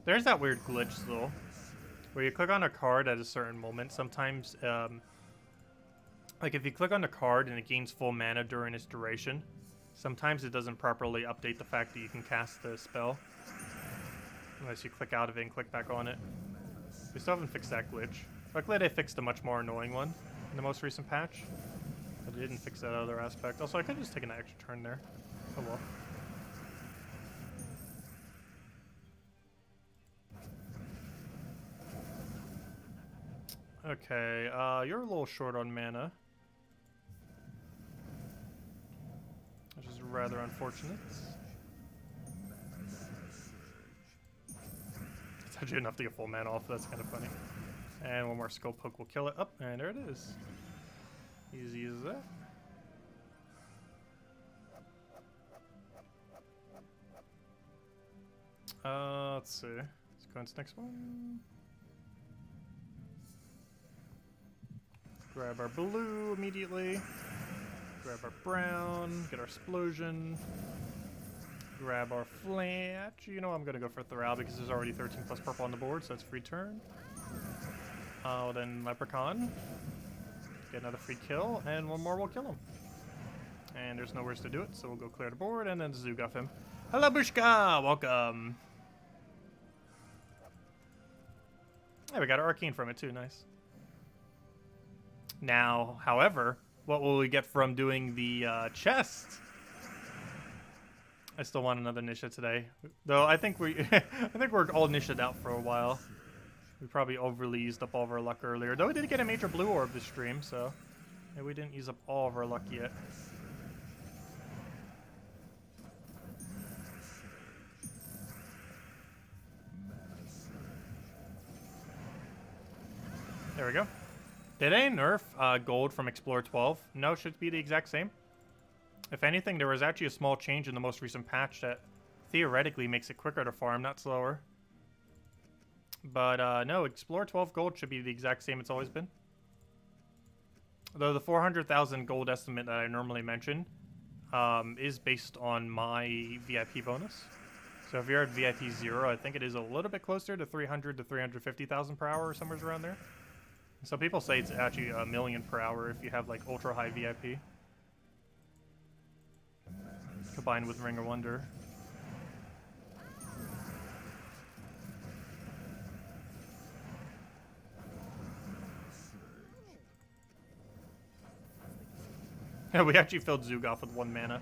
There's that weird glitch, though, where you click on a card at a certain moment. Sometimes, like if you click on the card and it gains full mana during its duration, sometimes it doesn't properly update the fact that you can cast the spell. Unless you click out of it and click back on it. We still haven't fixed that glitch. Luckily, they fixed a much more annoying one in the most recent patch. But they didn't fix that other aspect. Also, I could just take an extra turn there. Oh well. Okay, you're a little short on mana. Which is rather unfortunate. It's actually enough to get full mana off, that's kind of funny. And one more skull poke will kill it. Up, and there it is. Easy as that. Let's see. Let's go into the next one. Grab our blue immediately. Grab our brown, get our explosion, grab our flame. Actually, you know, I'm gonna go for Thrall because there's already 13 plus purple on the board, so that's free turn. Then Leprechaun, get another free kill, and one more will kill him. And there's nowhere to do it, so we'll go clear the board and then Zooguff him. Hello, Bushka! Welcome. Hey, we got an arcane from it too, nice. Now, however, what will we get from doing the chest? I still want another Nisha today, though. I think we, I think we're all Nisha'd out for a while. We probably overly used up all of our luck earlier, though we did get a major blue orb this stream, so yeah, we didn't use up all of our luck yet. There we go. Did they nerf gold from Explorer 12? No, should be the exact same. If anything, there was actually a small change in the most recent patch that theoretically makes it quicker to farm, not slower. But no, Explorer 12 gold should be the exact same it's always been. Though the 400,000 gold estimate that I normally mention is based on my VIP bonus. So if you're at VIP 0, I think it is a little bit closer to 300 to 350,000 per hour or somewhere around there. Some people say it's actually $1 million per hour if you have like ultra high VIP. Combined with Ring of Wonder. Yeah, we actually filled Zooguff with 1 mana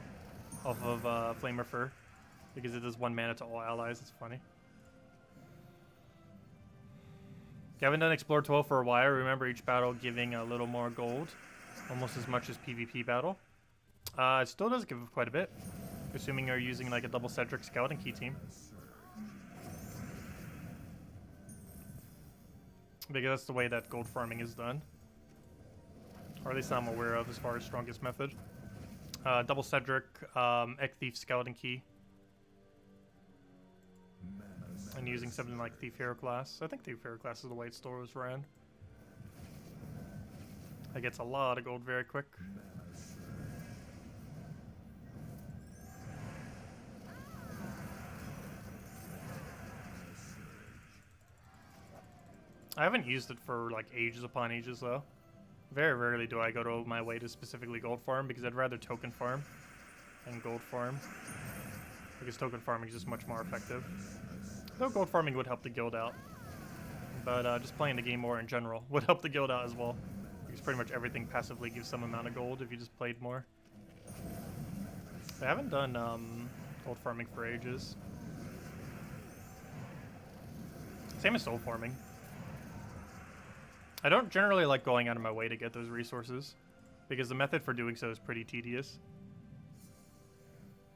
off of Flamer Fur because it does 1 mana to all allies. It's funny. I haven't done Explore 12 for a while. Remember each battle giving a little more gold, almost as much as PvP battle. It still does give quite a bit, assuming you're using like a double Cedric Scout and Key team. Because that's the way that gold farming is done. Or at least I'm aware of as far as strongest method. Double Cedric, Egg Thief, Scout and Key. And using something like Thief Hero class. I think Thief Hero class is the way it still was ran. That gets a lot of gold very quick. I haven't used it for like ages upon ages though. Very rarely do I go to my way to specifically gold farm because I'd rather token farm than gold farm. Because token farming is just much more effective. Though gold farming would help the guild out. But just playing the game more in general would help the guild out as well. Because pretty much everything passively gives some amount of gold if you just played more. I haven't done gold farming for ages. Same as soul farming. I don't generally like going out of my way to get those resources, because the method for doing so is pretty tedious.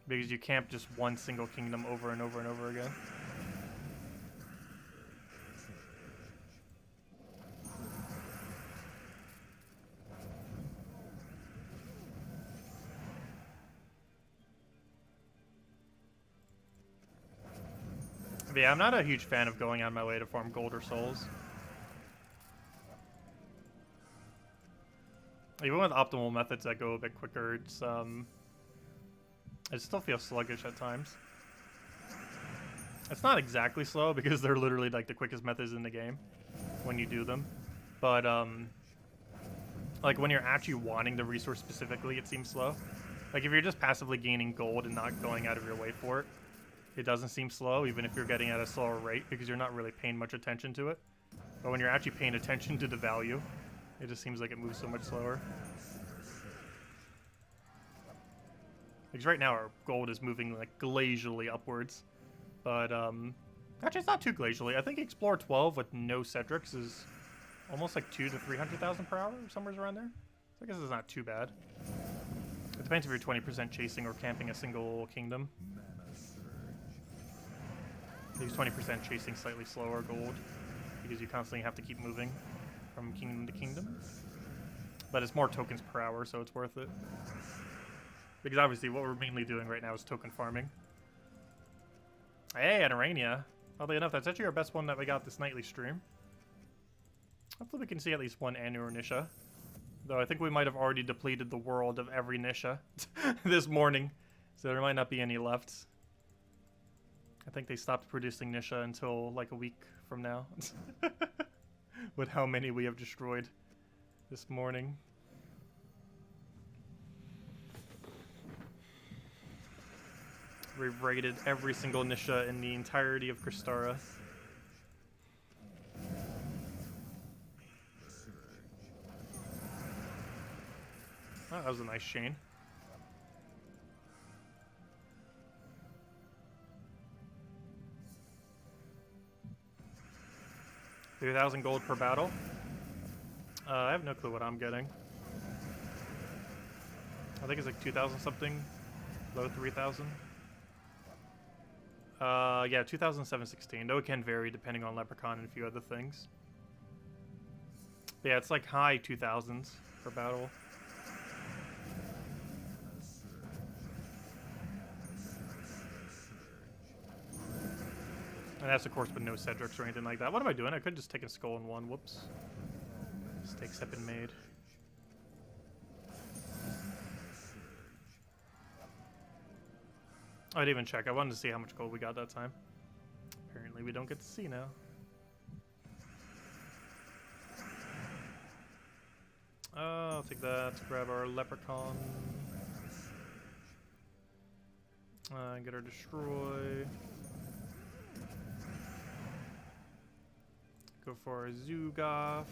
Because you camp just one single kingdom over and over and over again. But yeah, I'm not a huge fan of going out of my way to farm gold or souls. Even with optimal methods that go a bit quicker, it's it still feels sluggish at times. It's not exactly slow because they're literally like the quickest methods in the game when you do them. But like when you're actually wanting the resource specifically, it seems slow. Like if you're just passively gaining gold and not going out of your way for it, it doesn't seem slow, even if you're getting at a slower rate because you're not really paying much attention to it. But when you're actually paying attention to the value, it just seems like it moves so much slower. Because right now our gold is moving like glacially upwards. But actually it's not too glacially. I think Explorer 12 with no Cedrics is almost like 200,000 to 300,000 per hour or somewhere around there. So I guess it's not too bad. It depends if you're 20% chasing or camping a single kingdom. These 20% chasing slightly slower gold because you constantly have to keep moving from kingdom to kingdom. But it's more tokens per hour, so it's worth it. Because obviously what we're mainly doing right now is token farming. Hey, Anorania. Oddly enough, that's actually our best one that we got this nightly stream. Hopefully we can see at least one Anu or Nisha. Though I think we might have already depleted the world of every Nisha this morning. So there might not be any left. I think they stopped producing Nisha until like a week from now. With how many we have destroyed this morning. We've raided every single Nisha in the entirety of Kristara. Oh, that was a nice chain. 3,000 gold per battle. I have no clue what I'm getting. I think it's like 2,000 something, low 3,000. Yeah, 2,716. Though it can vary depending on Leprechaun and a few other things. But yeah, it's like high 2,000s per battle. And that's of course with no Cedrics or anything like that. What am I doing? I could have just taken Skull in one. Whoops. Mistakes have been made. I didn't even check. I wanted to see how much gold we got that time. Apparently we don't get to see now. I'll take that to grab our Leprechaun. Get our Destroy. Go for a Zugoff.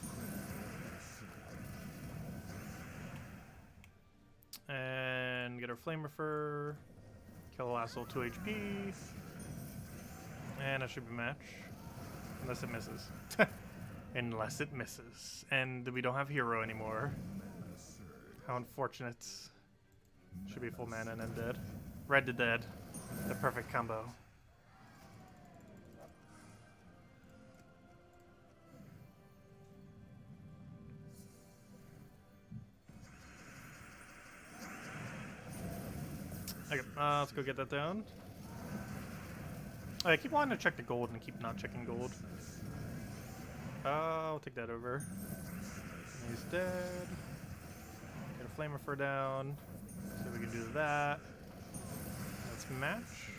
And get our Flamer. Kill a last level 2 HP. And that should be a match. Unless it misses. Unless it misses. And we don't have Hero anymore. How unfortunate. Should be full mana and then dead. Red to dead. The perfect combo. Okay, let's go get that down. I keep wanting to check the gold and keep not checking gold. I'll take that over. He's dead. Get a Flamer down. So we can do that. Let's match.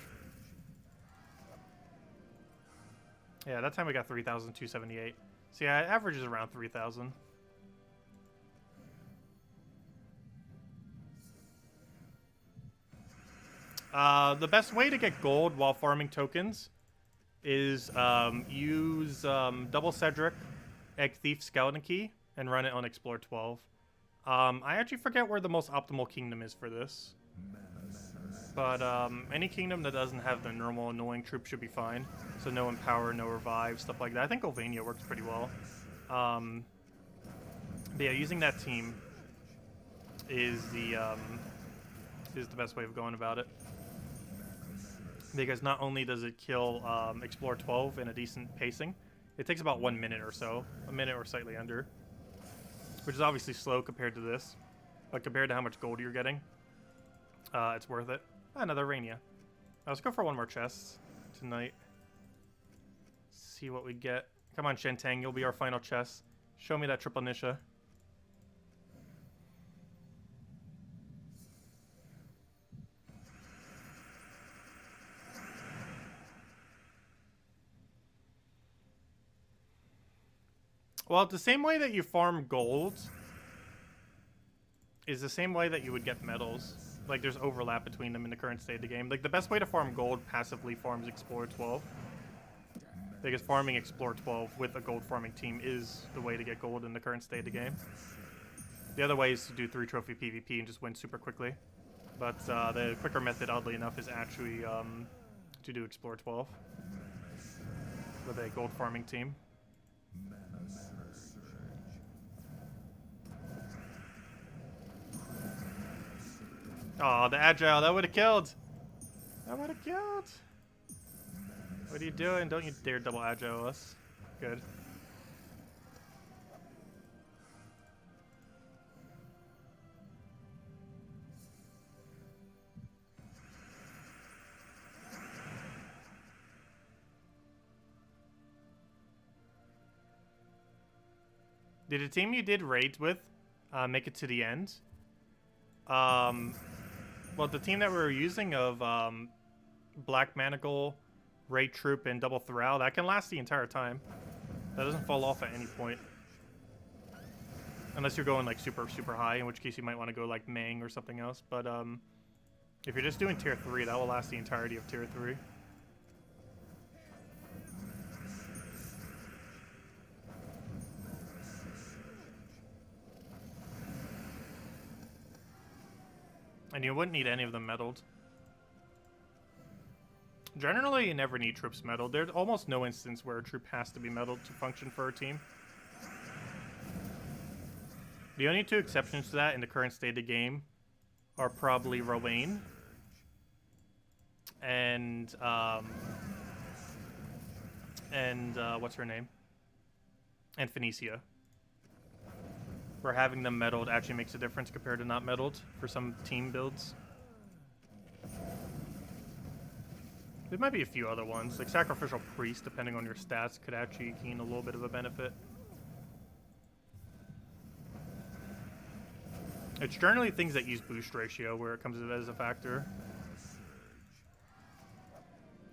Yeah, that time we got 3,278. So yeah, average is around 3,000. The best way to get gold while farming tokens is use double Cedric, Egg Thief, Skeleton Key, and run it on Explore 12. I actually forget where the most optimal kingdom is for this. But any kingdom that doesn't have the normal annoying troop should be fine. So no Empower, no Revive, stuff like that. I think Ulvania works pretty well. But yeah, using that team is the best way of going about it. Because not only does it kill Explore 12 in a decent pacing, it takes about 1 minute or so. A minute or slightly under. Which is obviously slow compared to this. But compared to how much gold you're getting, it's worth it. Another Rainia. Let's go for one more chest tonight. See what we get. Come on, Shentang, you'll be our final chest. Show me that triple Nisha. Well, the same way that you farm gold is the same way that you would get medals. Like, there's overlap between them in the current state of the game. Like, the best way to farm gold passively farms Explore 12. Because farming Explore 12 with a gold farming team is the way to get gold in the current state of the game. The other way is to do 3 trophy PvP and just win super quickly. But the quicker method, oddly enough, is actually to do Explore 12 with a gold farming team. Oh, the Agile, that would have killed. That would have killed. What are you doing? Don't you dare double Agile us. Good. Did the team you did raids with make it to the end. Well, the team that we were using of Black Manacle, Ray Troop, and Double Thrall, that can last the entire time. That doesn't fall off at any point. Unless you're going like super, super high, in which case you might want to go like Mang or something else. But if you're just doing tier 3, that will last the entirety of tier 3. And you wouldn't need any of them meddled. Generally, you never need troops meddled. There's almost no instance where a troop has to be meddled to function for a team. The only 2 exceptions to that in the current state of the game are probably Rowan and what's her name? And Phoenicia. Where having them meddled actually makes a difference compared to not meddled for some team builds. There might be a few other ones, like Sacrificial Priest, depending on your stats, could actually gain a little bit of a benefit. It's generally things that use boost ratio where it comes as a factor.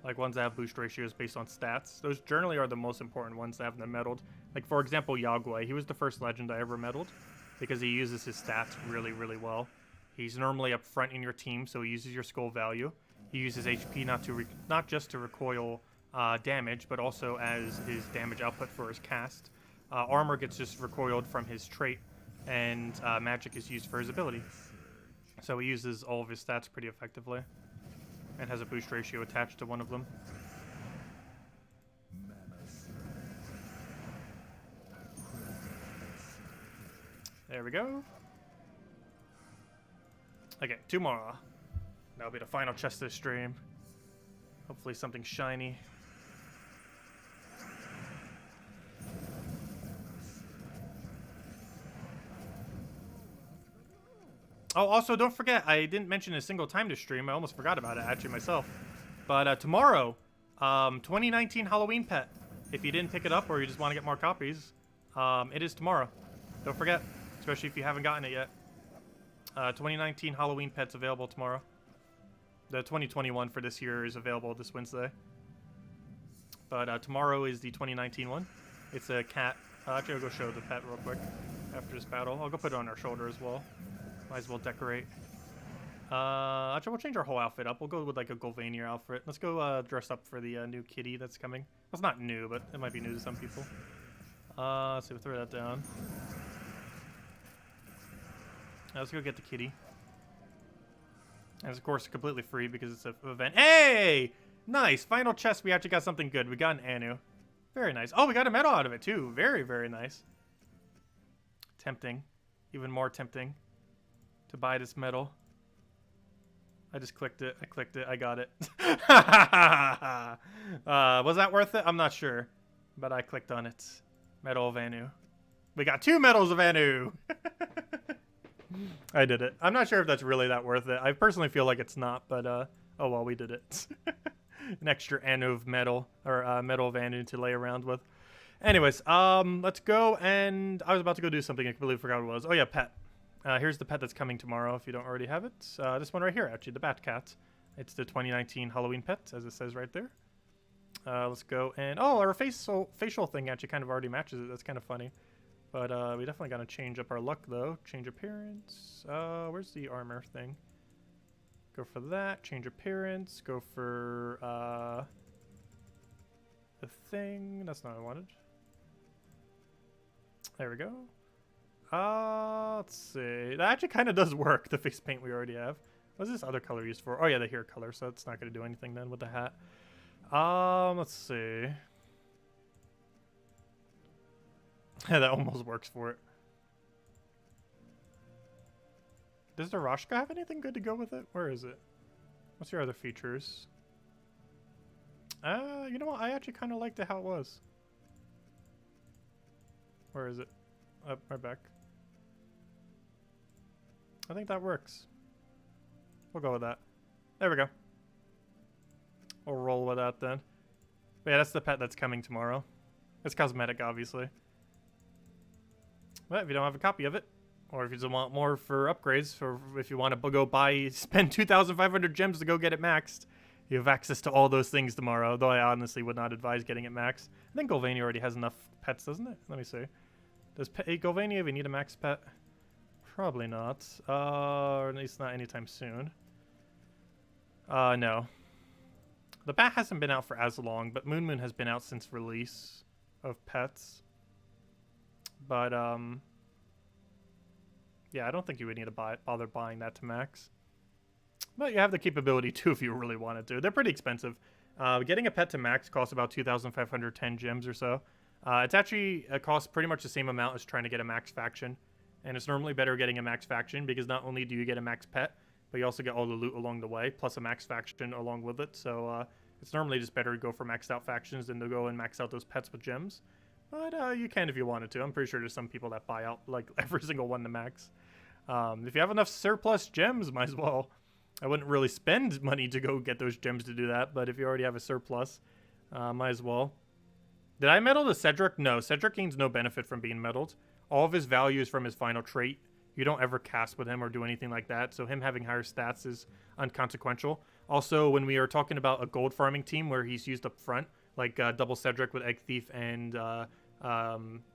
Like ones that have boost ratios based on stats. Those generally are the most important ones that have them meddled. Like for example, Yagway. He was the first legend I ever meddled because he uses his stats really, really well. He's normally up front in your team, so he uses your skull value. He uses HP not just to recoil damage, but also as his damage output for his cast. Armor gets just recoiled from his trait, and magic is used for his ability. So he uses all of his stats pretty effectively, and has a boost ratio attached to one of them. There we go. Okay, 2 more. That'll be the final chest of the stream. Hopefully something shiny. Oh, also, don't forget, I didn't mention a single time to stream. I almost forgot about it, actually, myself. But tomorrow, 2019 Halloween pet. If you didn't pick it up or you just want to get more copies, it is tomorrow. Don't forget, especially if you haven't gotten it yet. 2019 Halloween pet's available tomorrow. The 2021 for this year is available this Wednesday. But tomorrow is the 2019 one. It's a cat. Actually, I'll go show the pet real quick after this battle. I'll go put it on our shoulder as well. Might as well decorate. Actually, we'll change our whole outfit up. We'll go with like a Golvania outfit. Let's go dress up for the new kitty that's coming. Well, it's not new, but it might be new to some people. Let's see, we'll throw that down. Let's go get the kitty. And it's, of course, completely free because it's an event. Hey! Nice! Final chest, we actually got something good. We got an Anu. Very nice. Oh, we got a medal out of it, too. Very, very nice. Tempting. Even more tempting to buy this medal. I just clicked it. I clicked it. I got it. Was that worth it? I'm not sure. But I clicked on it. Medal of Anu. We got 2 medals of Anu! I did it. I'm not sure if that's really that worth it. I personally feel like it's not, but oh well, we did it. An extra Anu of medal, or medal of Anu to lay around with. Anyways, let's go, and I was about to go do something. I completely forgot what it was. Oh yeah, pet. Here's the pet that's coming tomorrow if you don't already have it. This one right here, actually, the Bat Cat. It's the 2019 Halloween pet, as it says right there. Let's go, and oh, our facial thing actually kind of already matches it. That's kind of funny. But we definitely gotta change up our luck though. Change appearance. Where's the armor thing? Go for that. Change appearance. Go for the thing. That's not what I wanted. There we go. Let's see. That actually kind of does work. The face paint we already have. What's this other color used for? Oh yeah, the hair color. So it's not gonna do anything then with the hat. Let's see. Yeah, that almost works for it. Does the Rashka have anything good to go with it? Where is it? What's your other features? You know what? I actually kind of liked it how it was. Where is it? Up, right back. I think that works. We'll go with that. There we go. We'll roll with that then. But yeah, that's the pet that's coming tomorrow. It's cosmetic, obviously. But if you don't have a copy of it, Or if you just want more for upgrades, or if you want to go spend 2,500 gems to go get it maxed, you have access to all those things tomorrow, though I honestly would not advise getting it maxed. I think Golvania already has enough pets, doesn't it? Let me see. Does Golvania even need a max pet? Probably not. Or at least not anytime soon. No. The bat hasn't been out for as long, but Moon has been out since release of pets. But, yeah, I don't think you would need to bother buying that to max. But you have the capability too if you really wanted to. They're pretty expensive. Getting a pet to max costs about 2,510 gems or so. It's actually costs pretty much the same amount as trying to get a max faction. And it's normally better getting a max faction because not only do you get a max pet, but you also get all the loot along the way, plus a max faction along with it. So it's normally just better to go for maxed out factions than to go and max out those pets with gems. But you can if you wanted to. I'm pretty sure there's some people that buy out like every single one to max. If you have enough surplus gems, might as well. I wouldn't really spend money to go get those gems to do that, but if you already have a surplus, might as well. Did I medal the Cedric? No, Cedric gains no benefit from being medaled. All of his value is from his final trait. You don't ever cast with him or do anything like that, so him having higher stats is unconsequential. Also, when we are talking about a gold farming team where he's used up front, like double Cedric with Egg Thief and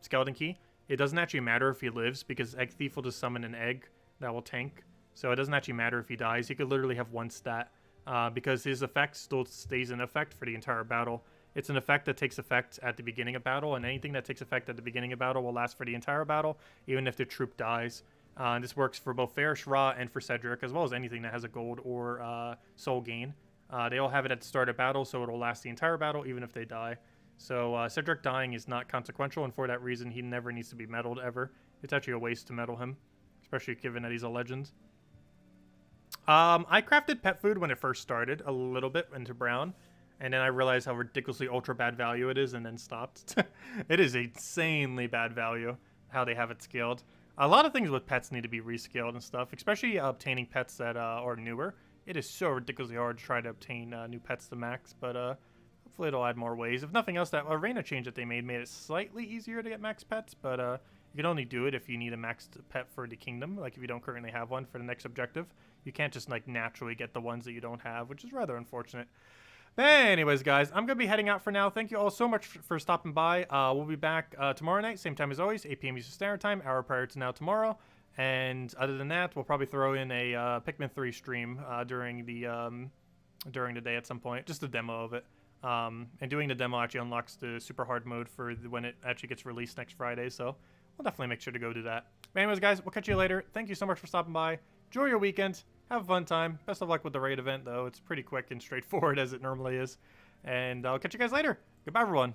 Skeleton Key, it doesn't actually matter if he lives because Egg Thief will just summon an egg that will tank. So it doesn't actually matter if he dies. He could literally have one stat because his effect still stays in effect for the entire battle. It's an effect that takes effect at the beginning of battle, and anything that takes effect at the beginning of battle will last for the entire battle, even if the troop dies. And this works for both Fair Shra and for Cedric, as well as anything that has a gold or soul gain. They all have it at the start of battle, so it'll last the entire battle, even if they die. So Cedric dying is not consequential, and for that reason, he never needs to be medaled ever. It's actually a waste to medal him, especially given that he's a legend. I crafted pet food when it first started, a little bit into brown, and then I realized how ridiculously ultra bad value it is, and then stopped. It is insanely bad value, how they have it scaled. A lot of things with pets need to be rescaled and stuff, especially obtaining pets that are newer. It is so ridiculously hard to try to obtain new pets to max, but hopefully it'll add more ways. If nothing else, that arena change that they made it slightly easier to get max pets, but you can only do it if you need a maxed pet for the kingdom, like if you don't currently have one for the next objective. You can't just like naturally get the ones that you don't have, which is rather unfortunate. But anyways, guys, I'm going to be heading out for now. Thank you all so much for stopping by. We'll be back tomorrow night, same time as always, 8 p.m. Eastern Standard Time, hour prior to now tomorrow. And other than that, we'll probably throw in a Pikmin 3 stream during the day at some point, just a demo of it. And doing the demo actually unlocks the super hard mode for when it actually gets released next Friday, so we'll definitely make sure to go do that. But anyways, guys, we'll catch you later. Thank you so much for stopping by. Enjoy your weekend. Have a fun time. Best of luck with the raid event, though. It's pretty quick and straightforward as it normally is. And I'll catch you guys later. Goodbye, everyone.